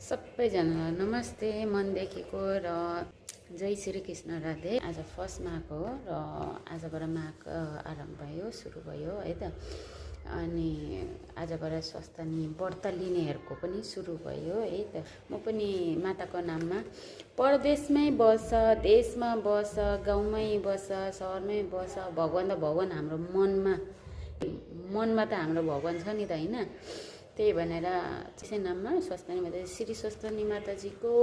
सबैजनालाई नमस्ते मनदेखिको र जय श्री कृष्ण राधे। आज फर्स्ट माघ हो र आजबाट माघ आरम्भ भयो, सुरु भयो है त। अनि आजबाट स्वास्थ्य व्रत लिनेहरूको पनि सुरु भयो है त। म पनि माताको नाममा परदेशमै बस, देशमा बस, गाउँमै बस, सहरमै बस, भगवान त भगवान हाम्रो मनमा त हाम्रो भगवान छ नि त होइन। त्यही भनेर त्यसै नाममा स्वास्थ्य माता श्री स्वास्थ्य माताजीको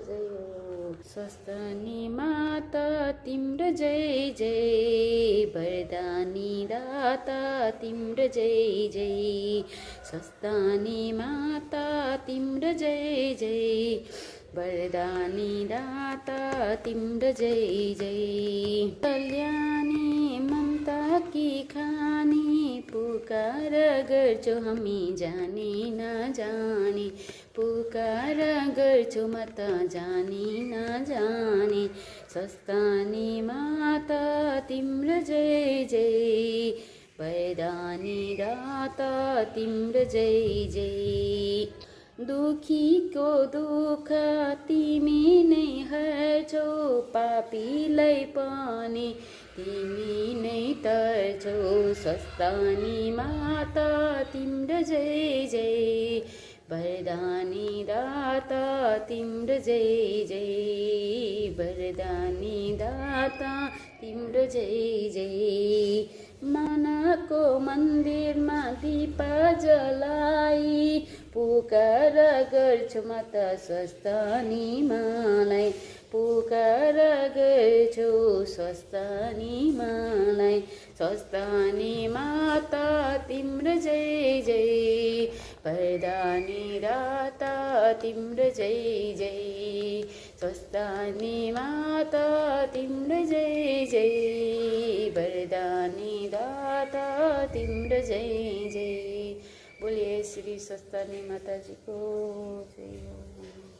जय हो। स्वास्थ्य माता तिम्रो जय जय, वरदानी दाता तिम्रो जय जय। स्वास्थ्य माता तिम्रो जय जय, वरदानी दाता तिम्रो जय जय। कल्याणी ममता की खानी पुकार गर्छौ हामी जानी नजानी, पुकार गर्छौ म त जानी नजानी। स्वास्थ्य माता तिम्रो जय जय, वरदानी दाता तिम्रो जय जय। दुखीको दुःख तिमी नै हर्छौ, पापीलाई पनि तिमी नै तर्छौ। स्वास्थ्य माता तिम्रो जय जय, वरदानी दाता तिम्रो जय जय, वरदानी दाता तिम्रो जय जय। मनको मन्दिरमा दीप जलाई पुकार गर्छु म त स्वास्थ्य मालाई, पुकार गर्छु स्वास्थ्य मालाई। स्वास्थ्य माता तिम्रो जय जय, वरदानी दाता तिम्रो जय जय। स्वास्थ्य माता तिम्रो जय जय, वरदानी दाता तिम्रो जय जय। बोलिए श्री स्वास्थ्य माताजीको जय हो।